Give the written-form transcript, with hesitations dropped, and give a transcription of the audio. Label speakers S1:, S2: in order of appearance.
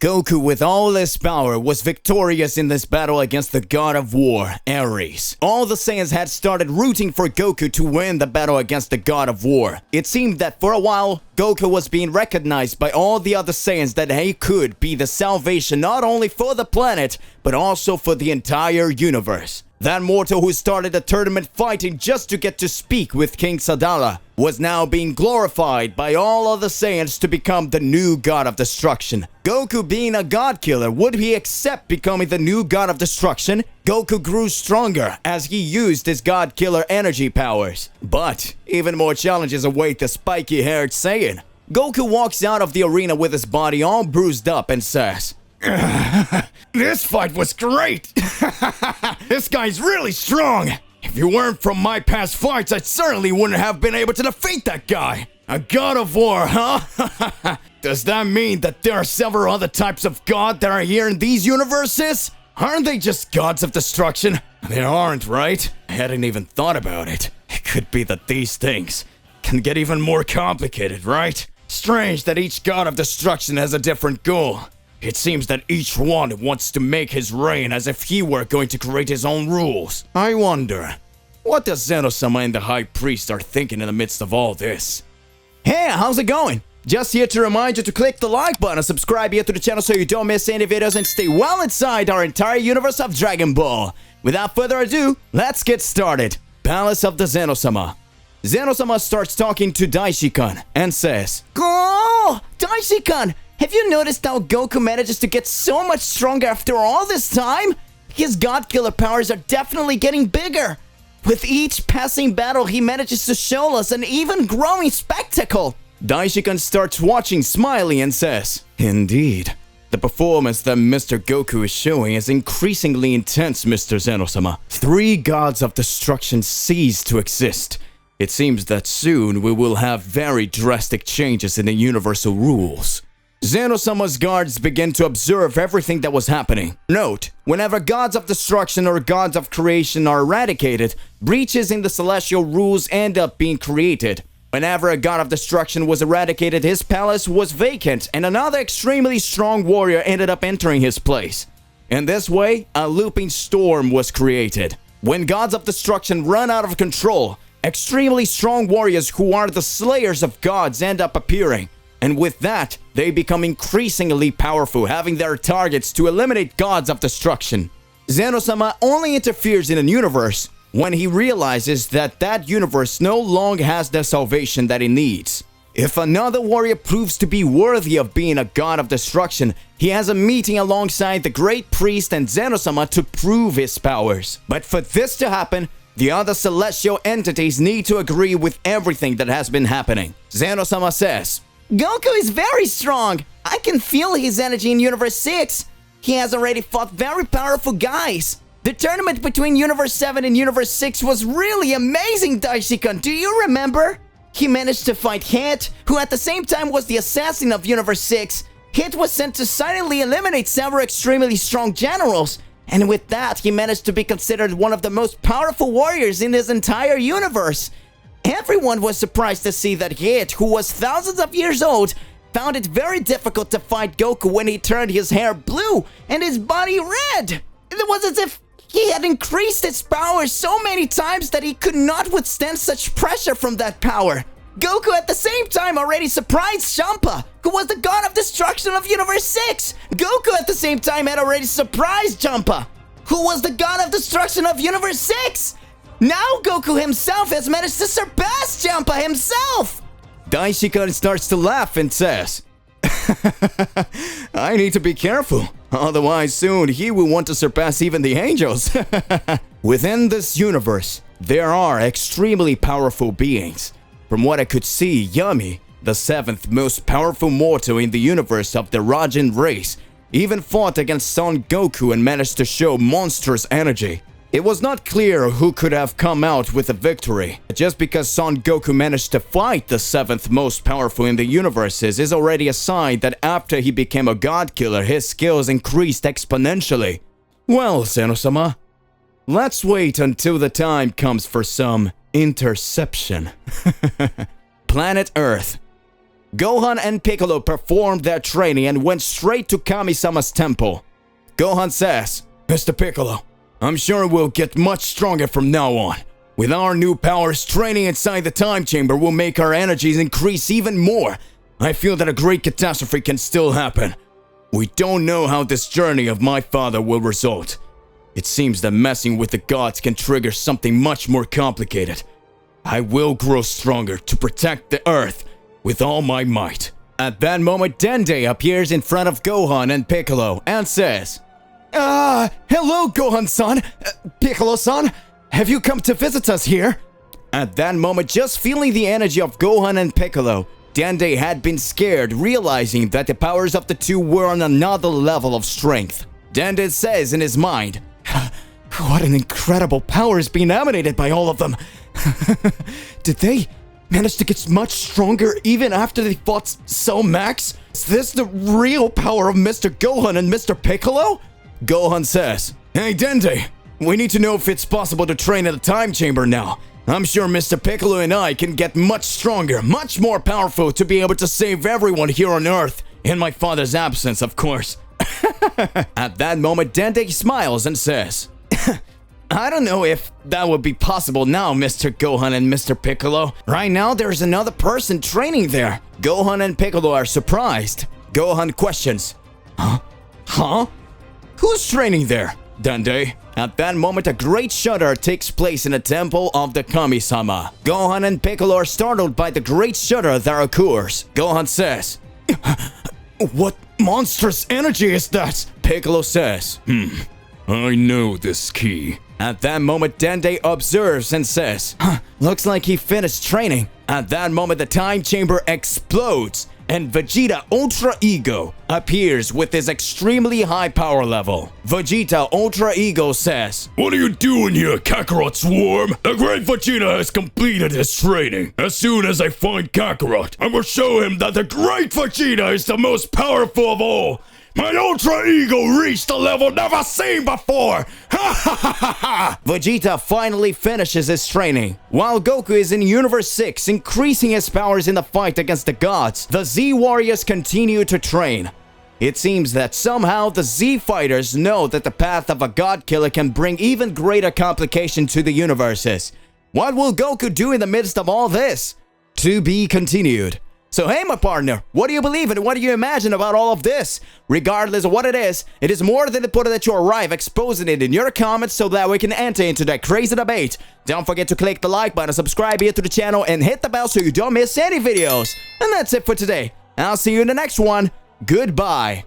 S1: Goku, with all his power, was victorious in this battle against the god of war, Ares. All the Saiyans had started rooting for Goku to win the battle against the god of war. It seemed that for a while, Goku was being recognized by all the other Saiyans that he could be the salvation not only for the planet, but also for the entire universe. That mortal who started the tournament fighting just to get to speak with King Sadala was now being glorified by all other Saiyans to become the new god of destruction. Goku being a god killer, would he accept becoming the new god of destruction? Goku grew stronger as he used his god killer energy powers. But even more challenges await the spiky-haired Saiyan. Goku walks out of the arena with his body all bruised up and says, "This fight was great! This guy's really strong! If you weren't from my past fights, I certainly wouldn't have been able to defeat that guy! A god of war, huh? Does that mean that there are several other types of god that are here in these universes? Aren't they just gods of destruction? They aren't, right? I hadn't even thought about it. It could be that these things can get even more complicated, right? Strange that each god of destruction has a different goal. It seems that each one wants to make his reign as if he were going to create his own rules. I wonder, what does Zeno-sama and the High Priest are thinking in the midst of all this? Hey, how's it going? Just here to remind you to click the like button and subscribe here to the channel so you don't miss any videos and stay well inside our entire universe of Dragon Ball. Without further ado, let's get started. Palace of the Zeno-sama. Zeno-sama starts talking to Daishi-kun and says, "Oh, Daishi-kun! Have you noticed how Goku manages to get so much stronger after all this time? His god killer powers are definitely getting bigger. With each passing battle, he manages to show us an even growing spectacle." Daishi-kun starts watching, smiling, and says, "Indeed, the performance that Mr. Goku is showing is increasingly intense, Mr. Zeno-sama. 3 gods of destruction cease to exist. It seems that soon we will have very drastic changes in the universal rules." Zeno-sama's guards begin to observe everything that was happening. Note, whenever gods of destruction or gods of creation are eradicated, breaches in the celestial rules end up being created. Whenever a god of destruction was eradicated, his palace was vacant and another extremely strong warrior ended up entering his place. In this way, a looping storm was created. When gods of destruction run out of control, extremely strong warriors who are the slayers of gods end up appearing. And with that, they become increasingly powerful, having their targets to eliminate gods of destruction. Zeno-sama only interferes in a universe when he realizes that that universe no longer has the salvation that it needs. If another warrior proves to be worthy of being a god of destruction, he has a meeting alongside the great priest and Zeno-sama to prove his powers. But for this to happen, the other celestial entities need to agree with everything that has been happening. Zeno-sama says, "Goku is very strong. I can feel his energy in Universe 6. He has already fought very powerful guys. The tournament between Universe 7 and Universe 6 was really amazing, Daishi-kun. Do you remember? He managed to fight Hit, who at the same time was the assassin of Universe 6. Hit was sent to silently eliminate several extremely strong generals. And with that, he managed to be considered one of the most powerful warriors in his entire universe. Everyone was surprised to see that Hit, who was thousands of years old, found it very difficult to fight Goku when he turned his hair blue and his body red. It was as if he had increased his power so many times that he could not withstand such pressure from that power. Goku at the same time already surprised Champa, who was the god of destruction of Universe 6. Goku at the same time had already surprised Champa, who was the god of destruction of Universe 6. Now Goku himself has managed to surpass Champa himself!" Daishi-kun starts to laugh and says, "I need to be careful, otherwise soon he will want to surpass even the angels." Within this universe, there are extremely powerful beings. From what I could see, Yami, the 7th most powerful mortal in the universe of the Rajan race, even fought against Son Goku and managed to show monstrous energy. It was not clear who could have come out with a victory. Just because Son Goku managed to fight the 7th most powerful in the universes is already a sign that after he became a god killer, his skills increased exponentially. Well, Zeno-sama, let's wait until the time comes for some interception. Planet Earth. Gohan and Piccolo performed their training and went straight to Kami-sama's temple. Gohan says, Mr. Piccolo, I'm sure we'll get much stronger from now on. With our new powers, training inside the time chamber will make our energies increase even more. I feel that a great catastrophe can still happen. We don't know how this journey of my father will result. It seems that messing with the gods can trigger something much more complicated. I will grow stronger to protect the earth with all my might. At that moment, Dende appears in front of Gohan and Piccolo and says, hello Gohan-san, Piccolo-san, have you come to visit us here? At that moment, just feeling the energy of Gohan and Piccolo, Dende had been scared, realizing that the powers of the two were on another level of strength. Dende says in his mind, what an incredible power is being emanated by all of them. Did they manage to get much stronger even after they fought so max? Is this the real power of Mr. Gohan and Mr. Piccolo? Gohan says, hey Dende, we need to know if it's possible to train at the time chamber now. I'm sure Mr. Piccolo and I can get much stronger, much more powerful to be able to save everyone here on Earth. In my father's absence, of course. At that moment, Dende smiles and says, I don't know if that would be possible now, Mr. Gohan and Mr. Piccolo. Right now, there's another person training there. Gohan and Piccolo are surprised. Gohan questions, Huh? Who's training there? Dende. At that moment, a great shudder takes place in the temple of the Kami-sama. Gohan and Piccolo are startled by the great shudder that occurs. Gohan says, what monstrous energy is that? Piccolo says, I know this key. At that moment, Dende observes and says, looks like he finished training. At that moment, the time chamber explodes and Vegeta Ultra Ego appears with his extremely high power level. Vegeta Ultra Ego says, what are you doing here, Kakarot Swarm? The great Vegeta has completed his training. As soon as I find Kakarot, I will show him that the great Vegeta is the most powerful of all. My Ultra Ego reached a level never seen before! Ha ha ha ha ha! Vegeta finally finishes his training. While Goku is in Universe 6, increasing his powers in the fight against the gods, the Z Warriors continue to train. It seems that somehow the Z Fighters know that the path of a God Killer can bring even greater complication to the universes. What will Goku do in the midst of all this? To be continued. So hey my partner, what do you believe in? What do you imagine about all of this? Regardless of what it is more than important that you arrive exposing it in your comments so that we can enter into that crazy debate. Don't forget to click the like button, subscribe here to the channel, and hit the bell so you don't miss any videos. And that's it for today. I'll see you in the next one. Goodbye.